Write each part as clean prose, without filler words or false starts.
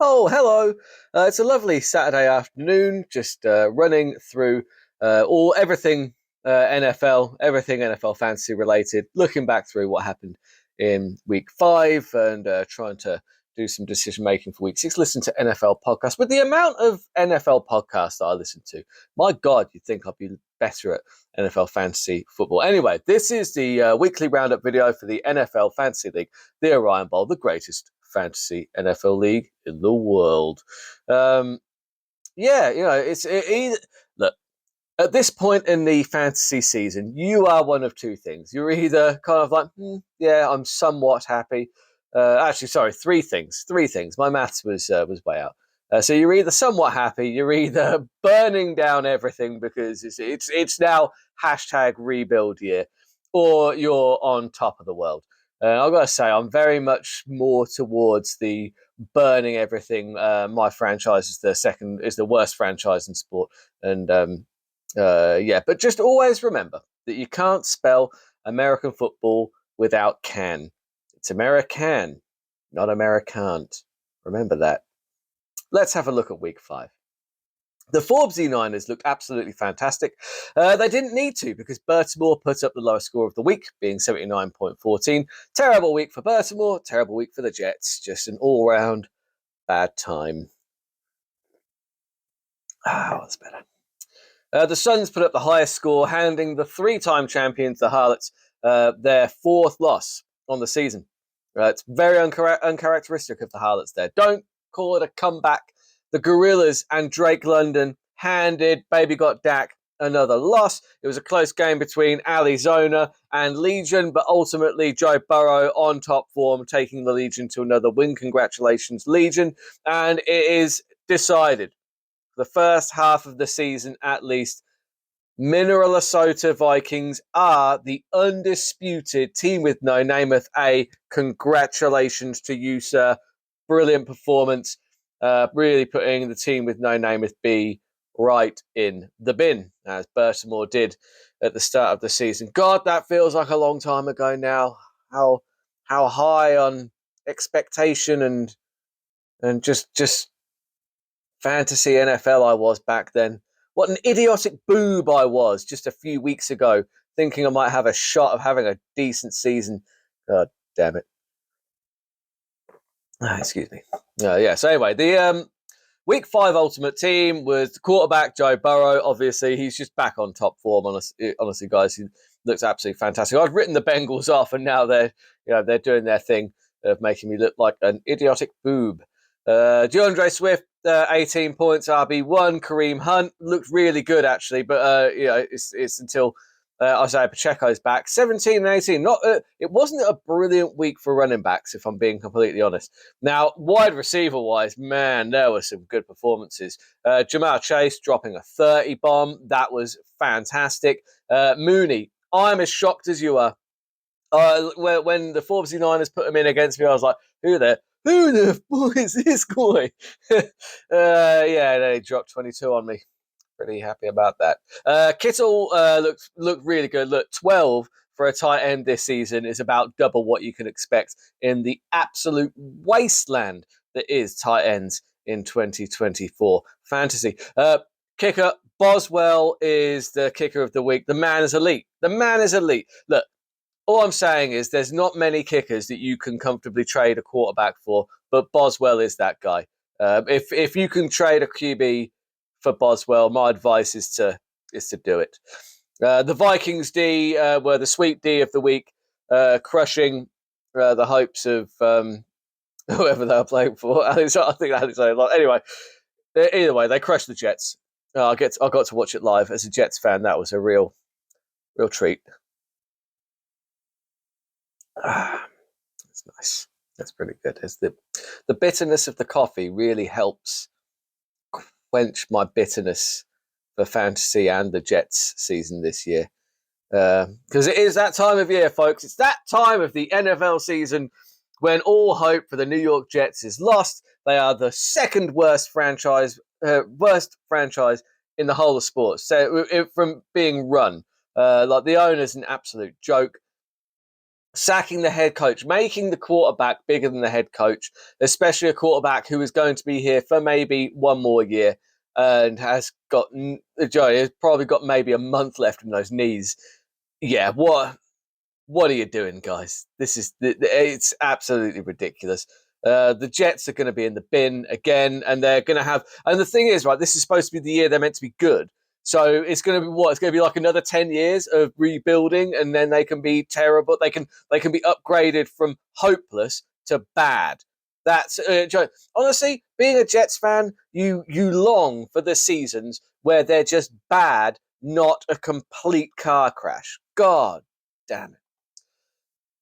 Oh, hello. It's a lovely Saturday afternoon, just running through all everything NFL, everything NFL fantasy related, looking back through what happened in week five and trying to do some decision making for week six. Listen to NFL podcasts. With the amount of NFL podcasts that I listen to, my God, you'd think I'd be better at NFL fantasy football. Anyway, this is the weekly roundup video for the NFL Fantasy League, the Orion Bowl, the greatest fantasy NFL league in the world. Um, yeah, look, at this point in the fantasy season, you are one of two things. You're either kind of like, yeah, I'm somewhat happy. Actually, sorry, three things. Three things. My maths was way out. So you're either somewhat happy, you're either burning down everything because it's now hashtag rebuild year, or you're on top of the world. I've got to say, I'm very much more towards the burning everything. My franchise is the worst franchise in sport, and yeah, but just always remember that you can't spell American football without can. It's American, not Americant. Remember that. Let's have a look at week five. The Forbes Niners looked absolutely fantastic. They didn't need to because Baltimore put up the lowest score of the week, being 79.14. Terrible week for Baltimore, terrible week for the Jets. Just an all-round bad time. That's better. The Suns put up the highest score, handing the three-time champions, the Harlots, their fourth loss on the season. It's very uncharacteristic of the Harlots there. Don't call it a comeback. The Gorillas and Drake London handed Baby Got Dak another loss. It was a close game between Arizona and Legion, but ultimately Joe Burrow on top form, taking the Legion to another win. Congratulations, Legion. And it is decided. The first half of the season, at least, Minnesota Vikings are the undisputed team with no nameth A. Congratulations to you, sir. Brilliant performance. Really putting the team with no nameth B right in the bin, as Baltimore did at the start of the season. God, that feels like a long time ago now. How high on expectation and just fantasy NFL I was back then. What an idiotic boob I was just a few weeks ago, thinking I might have a shot of having a decent season. God damn it. Excuse me. Yeah, so anyway, the week five ultimate team was the quarterback Joe Burrow. Obviously, he's just back on top form. Honestly, guys, he looks absolutely fantastic. I'd written the Bengals off, and now they're doing their thing of making me look like an idiotic boob. DeAndre Swift, 18 points, RB1. Kareem Hunt looked really good, actually, but it's until Isaiah Pacheco's back. 17 and 18. It wasn't a brilliant week for running backs, if I'm being completely honest. Now, wide receiver-wise, man, there were some good performances. Jamar Chase dropping a 30 bomb. That was fantastic. Mooney, I'm as shocked as you are. When the Forbes Niners put him in against me, I was like, who the fuck is this guy? Yeah, they dropped 22 on me. Pretty happy about that. Kittle looked really good. Look, 12 for a tight end this season is about double what you can expect in the absolute wasteland that is tight ends in 2024 fantasy. Kicker Boswell is the kicker of the week. The man is elite. The man is elite. Look, all I'm saying is there's not many kickers that you can comfortably trade a quarterback for, but Boswell is that guy. If you can trade a QB for Boswell, my advice is to do it. The Vikings D were the sweet D of the week, crushing the hopes of whoever they were playing for. I think Alexander. Anyway, either way, they crushed the Jets. I got to watch it live as a Jets fan. That was a real treat. That's nice. That's pretty good. It's the bitterness of the coffee really helps quench my bitterness for fantasy and the Jets season this year. Because it is that time of year, folks. It's that time of the NFL season when all hope for the New York Jets is lost. They are the second worst franchise in the whole of sports. So from being run, like the owner's an absolute joke. sacking the head coach, making the quarterback bigger than the head coach, especially a quarterback who is going to be here for maybe one more year and has probably got maybe a month left in those knees. Yeah, what are you doing, guys? It's absolutely ridiculous. The Jets are going to be in the bin again, and they're going to have. And the thing is, right, this is supposed to be the year they're meant to be good. So it's going to be what? It's going to be like another 10 years of rebuilding, and then they can be terrible. They can be upgraded from hopeless to bad. That's honestly, being a Jets fan, you long for the seasons where they're just bad, not a complete car crash. God damn it.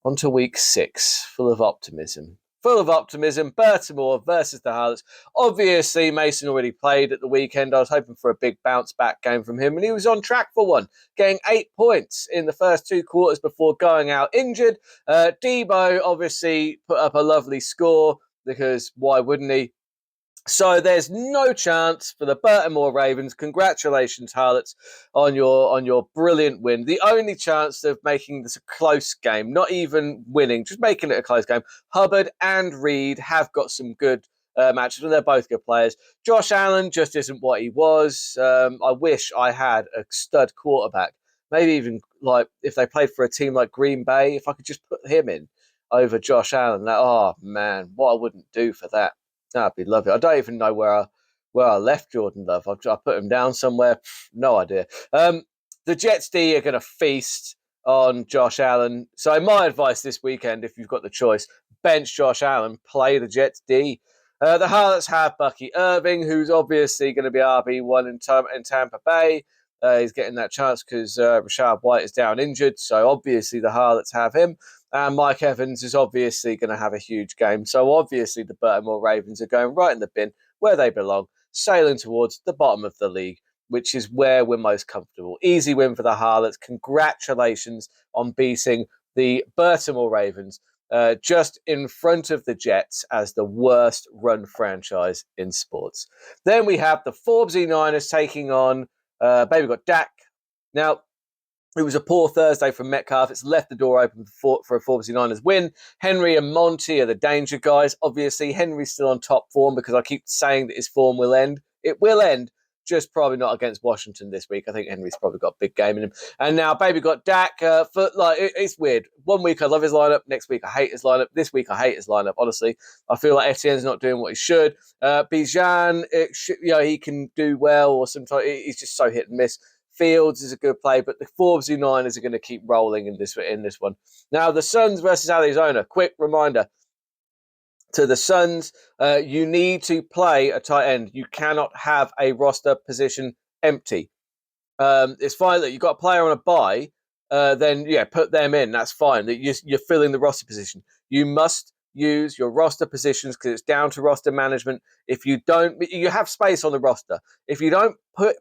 On to week 6, full of optimism. Full of optimism, Baltimore versus the Harlots. Obviously, Mason already played at the weekend. I was hoping for a big bounce back game from him, and he was on track for one, getting 8 points in the first 2 quarters before going out injured. Debo obviously put up a lovely score because why wouldn't he? So there's no chance for the Baltimore Ravens. Congratulations, Harlots, on your brilliant win. The only chance of making this a close game, not even winning, just making it a close game. Hubbard and Reed have got some good matches, and they're both good players. Josh Allen just isn't what he was. I wish I had a stud quarterback. Maybe even like if they played for a team like Green Bay, if I could just put him in over Josh Allen. Oh man, what I wouldn't do for that. That'd be lovely. I don't even know where I left Jordan Love. I put him down somewhere. No idea. The Jets D are going to feast on Josh Allen. So my advice this weekend, if you've got the choice, bench Josh Allen, play the Jets D. The Harlots have Bucky Irving, who's obviously going to be RB1 in Tampa Bay. He's getting that chance because Rashad White is down injured. So obviously the Harlots have him. And Mike Evans is obviously going to have a huge game. So obviously the Baltimore Ravens are going right in the bin where they belong, sailing towards the bottom of the league, which is where we're most comfortable. Easy win for the Harlots. Congratulations on beating the Baltimore Ravens just in front of the Jets as the worst run franchise in sports. Then we have the Forbesy Niners taking on, we've got Dak. Now, it was a poor Thursday from Metcalf. It's left the door open for a 49ers win. Henry and Monty are the danger guys. Obviously, Henry's still on top form because I keep saying that his form will end. It will end, just probably not against Washington this week. I think Henry's probably got a big game in him. And now, baby got Dak. It's weird. 1 week I love his lineup. Next week I hate his lineup. This week I hate his lineup. Honestly, I feel like Etienne's not doing what he should. Bijan, he can do well, or sometimes he's just so hit and miss. Fields is a good play, but the Forbes Niners are going to keep rolling in this one. Now, the Suns versus Arizona. Quick reminder to the Suns, you need to play a tight end. You cannot have a roster position empty. It's fine that you've got a player on a bye, then put them in. That's fine. You're filling the roster position. You must use your roster positions because it's down to roster management. If you don't, you have space on the roster. If you don't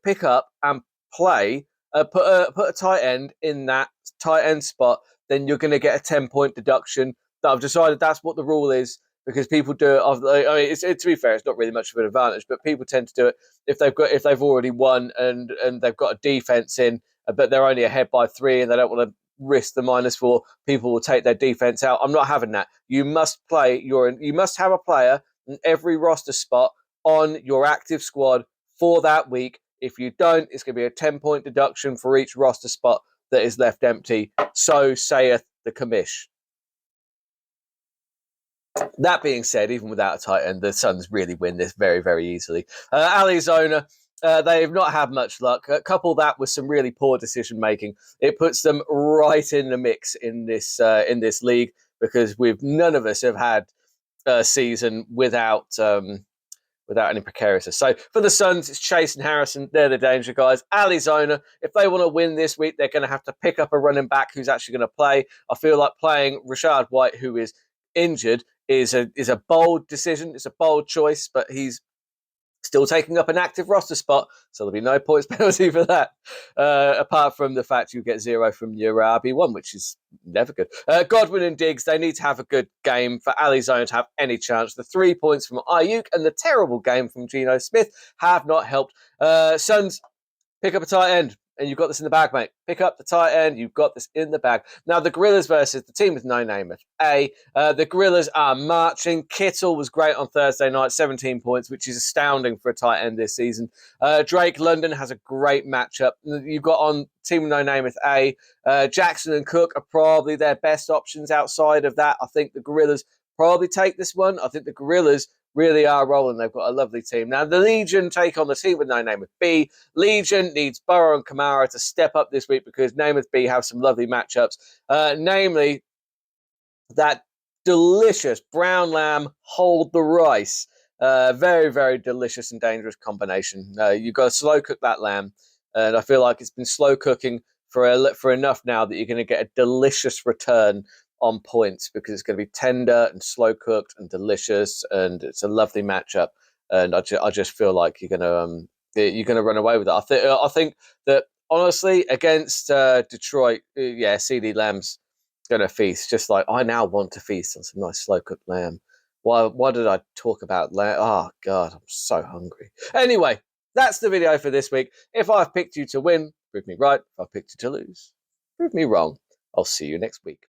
pick up and play, put a tight end in that tight end spot, then you're going to get a 10-point deduction. I've decided that's what the rule is because people do it. To be fair, it's not really much of an advantage, but people tend to do it if they've already won and they've got a defense in, but they're only ahead by 3 and they don't want to risk the -4. People will take their defense out. I'm not having that. You must you must have a player in every roster spot on your active squad for that week. If you don't, it's going to be a 10-point deduction for each roster spot that is left empty. So saith the commish. That being said, even without a tight end, the Suns really win this very, very easily. Arizona, they've not had much luck. Couple that with some really poor decision making, it puts them right in the mix in this league because none of us have had a season without any precariousness. So for the Suns, it's Chase and Harrison. They're the danger guys. Arizona, if they want to win this week, they're going to have to pick up a running back who's actually going to play. I feel like playing Rashad White, who is injured, is a bold decision. It's a bold choice, but he's still taking up an active roster spot, so there'll be no points penalty for that, apart from the fact you get 0 from your RB1, which is never good. Godwin and Diggs, they need to have a good game for Arizona to have any chance. The 3 points from Ayuk and the terrible game from Geno Smith have not helped. Suns, pick up a tight end. and you've got this in the bag, mate. Pick up the tight end. You've got this in the bag. Now, the Gorillas versus the team with no name of A. The Gorillas are marching. Kittle was great on Thursday night, 17 points, which is astounding for a tight end this season. Drake London has a great matchup. You've got on team with no name with A. Jackson and Cook are probably their best options outside of that. I think the Gorillas probably take this one. I think the Gorillas really are rolling. They've got a lovely team. Now, the Legion take on the team with no name with B. Legion needs Burrow and Kamara to step up this week because Namath B have some lovely matchups, namely that delicious brown lamb, hold the rice. Very, very delicious and dangerous combination. You've got to slow cook that lamb, and I feel like it's been slow cooking for enough now that you're going to get a delicious return on points because it's going to be tender and slow cooked and delicious, and it's a lovely matchup. And I just feel like you're going to run away with it. I think that honestly against Detroit, CD Lamb's going to feast. Just like I now want to feast on some nice slow cooked lamb. Why did I talk about lamb? Oh God, I'm so hungry. Anyway, that's the video for this week. If I've picked you to win, prove me right. If I've picked you to lose, prove me wrong. I'll see you next week.